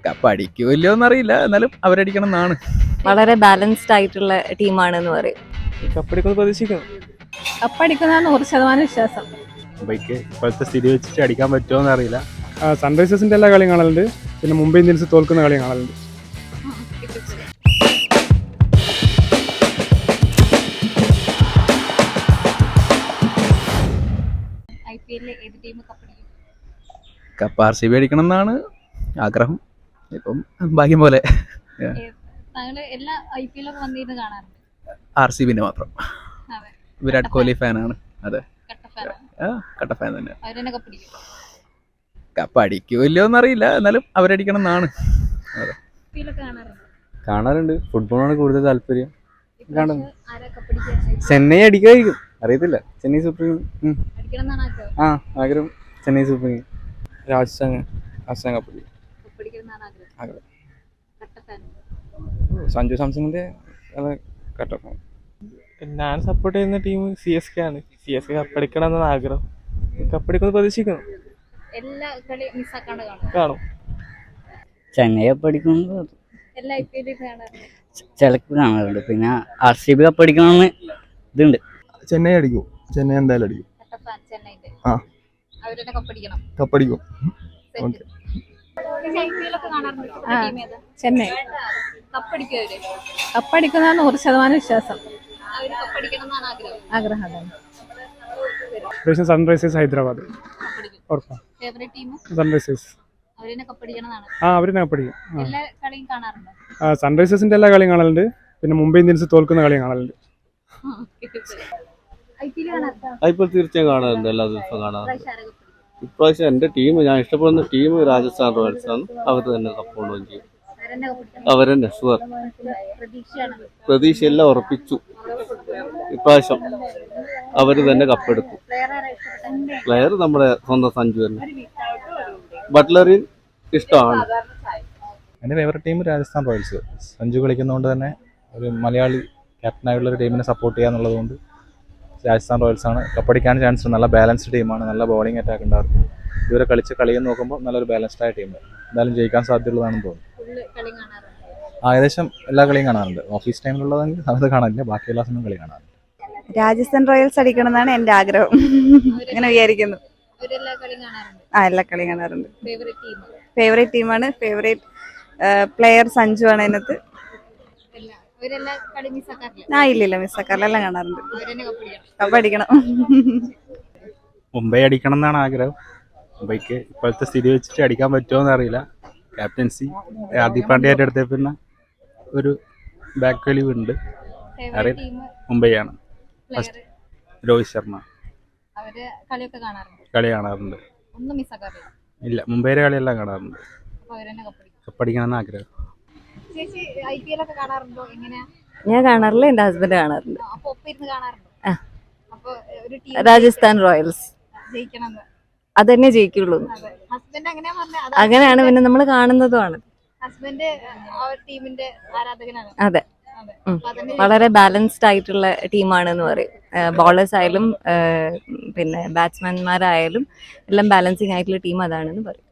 കപ്പടിക്കോ ഇല്ലയോന്ന് അറിയില്ല, എന്നാലും അവരടിക്കണം എന്നാണ്. വളരെ ബാലൻസ്ഡ് ആയിട്ടുള്ള ടീമാണെന്ന് പറയും. കപ്പടിക്കുന്നത് പ്രതീക്ഷിക്കുന്നു. കപ്പടിക്കുന്നതാണ് 100% വിശ്വാസം. മുംബൈക്ക് ഇപ്പോഴത്തെ സ്ഥിതി വെച്ചിട്ട് അടിക്കാൻ പറ്റുമോന്ന് അറിയില്ല. സൺറൈസേഴ്സിന്റെ എല്ലാ കളിയും കാണലുണ്ട്, പിന്നെ മുംബൈ ഇന്ത്യൻസ് തോൽക്കുന്ന കളിയും കാണലുണ്ട്. കപ്പ് RCB അടിക്കണം എന്നാണ് ആഗ്രഹം. ഇപ്പം ഭാഗ്യം പോലെ RCB മാത്രം. വിരാട് കോഹ്ലി ഫാനാണ്. അതെ, കട്ട ഫാൻ തന്നെ. കപ്പ് അടിക്കോ ഇല്ലയോന്ന് അറിയില്ല, എന്നാലും അവരടിക്കണം എന്നാണ്. അതെ, കാണാറുണ്ട്. ഫുട്ബോളാണ് കൂടുതൽ താല്പര്യം. കാണുന്നു. ചെന്നൈ അടിക്കുമായിരിക്കും, അറിയത്തില്ല. Chennai super king. ആഗ്രഹം ചെന്നൈ സൂപ്പർ കിങ്. രാജസ്ഥാൻ കപ്പടി. സഞ്ജു സാംസങ്ങിന്റെ കട്ട ഫാൻ. ഞാൻ സപ്പോർട്ട് ചെയ്യുന്ന ടീം CSK ആണ്. CSK കപ്പടിക്കണം എന്നാണ് ആഗ്രഹം. കപ്പടിക്കുന്നത് പ്രതീക്ഷിക്കുന്നു. കാണും. ചെന്നൈ കപ്പടിക്കുന്നത് ചിലക്ക് കാണാറുണ്ട്. പിന്നെ RCB കപ്പടിക്കണമെന്ന് ഇതുണ്ട്. ചെന്നൈ അടിക്കും. ചെന്നൈ എന്തായാലും അടിക്കും. കപ്പടിക്കും. ചെന്നൈ കപ്പടിക്കുന്നതാണ് 100% വിശ്വാസം. ആഗ്രഹം. സൺറൈസേഴ്സ് ഹൈദരാബാദ്. സൺറൈസേഴ്സ് അവരിനെ കപ്പടിക്കും. സൺറൈസേഴ്സിന്റെ എല്ലാ കളിയും കാണലുണ്ട്, പിന്നെ മുംബൈ ഇന്ത്യൻസ് തോൽക്കുന്ന കളിയും കാണലുണ്ട്. IPL തീർച്ചയായും കാണാറുണ്ട്, എല്ലാ ദിവസവും കാണാറുണ്ട്. ഇപ്രാവശ്യം എൻ്റെ ടീം, ഞാൻ ഇഷ്ടപ്പെടുന്ന ടീം രാജസ്ഥാൻ റോയൽസ് ആണ്. അവർ തന്നെ കപ്പ് കൊണ്ടുപോകുകയും ചെയ്യും. അവരെന്നെ ഷുവർ. പ്രതീക്ഷയെല്ലാം ഉറപ്പിച്ചു. ഇപ്രാവശ്യം അവർ തന്നെ കപ്പെടുക്കും. പ്ലെയർ നമ്മുടെ സ്വന്തം സഞ്ജു തന്നെ. ബട്ട്ലറിൻ ഇഷ്ടമാണ്. എൻ്റെ favourite team Rajasthan Royals. Sanju കളിക്കുന്നതുകൊണ്ട് തന്നെ ഒരു മലയാളി ക്യാപ്റ്റനായിട്ടുള്ളൊരു ടീമിനെ സപ്പോർട്ട് ചെയ്യുക എന്നുള്ളതുകൊണ്ട് രാജസ്ഥാൻ റോയൽസ് ആണ്. കപ്പടിക്കാൻ ചാൻസ്. നല്ല ബാലൻസ്ഡ് ടീമാണ്, നല്ല ബോളിംഗ് അറ്റാക്ക് ഉണ്ടാകും. ഇതുവരെ കളിച്ച കളിയെന്ന് നോക്കുമ്പോൾ നല്ലൊരു ബാലൻസ്ഡ് ആയ ടീം. എന്തായാലും ജയിക്കാൻ സാധ്യതയുള്ളതാണെന്ന് തോന്നുന്നു. ഏകദേശം എല്ലാ കളിയും കാണാറുണ്ട്. ഓഫീസ് ടൈമിലുള്ളതെങ്കിൽ അത് കാണാനില്ല, ബാക്കി എല്ലാ സമയം കളി കാണാറുണ്ട്. രാജസ്ഥാൻ റോയൽസ് അടിക്കണം എന്നാണ് എൻ്റെ ആഗ്രഹം. അങ്ങനെ വിചാരിക്കുന്നു. എല്ലാ കളിയും കാണാറുണ്ട്. ഫേവറേറ്റ് ടീമാണ്. ഫേവറേറ്റ് പ്ലെയർ സഞ്ജു ആണ് അതിനകത്ത്. ഇല്ല മിസ്സാക്കാറില്ല, എല്ലാം കാണാറുണ്ട്. കപ്പടിക്കണം. മുംബൈ അടിക്കണം എന്നാണ് ആഗ്രഹം. മുംബൈക്ക് ഇപ്പോഴത്തെ സ്ഥിതി വെച്ചിട്ട് അടിക്കാൻ പറ്റുമോന്ന് അറിയില്ല. ക്യാപ്റ്റൻസി ഹാർദിക് പാണ്ഡ്യയുടെ അടുത്ത പിന്നെ ഒരു ബാക്ക് വലിവ് ഉണ്ട്. മുംബൈ ആണ്. ഫസ്റ്റ് രോഹിത് ശർമ്മ. കളി കാണാറുണ്ട്. ഇല്ല, മുംബൈയുടെ കളിയെല്ലാം കാണാറുണ്ട്. കപ്പടിക്കണമെന്ന് ആഗ്രഹം. ഞാൻ കാണാറില്ല, എൻ്റെ ഹസ്ബൻഡ് കാണാറുണ്ട്. രാജസ്ഥാൻ റോയൽസ് അതന്നെ ജയിക്കുള്ളൂ. അങ്ങനെയാണ് പിന്നെ നമ്മൾ കാണുന്നതുമാണ്. അതെ, വളരെ ബാലൻസ്ഡ് ആയിട്ടുള്ള ടീമാണെന്ന് പറയും. ബോളേഴ്സ് ആയാലും പിന്നെ ബാറ്റ്സ്മാൻമാരായാലും എല്ലാം ബാലൻസിങ് ആയിട്ടുള്ള ടീം അതാണെന്ന് പറയും.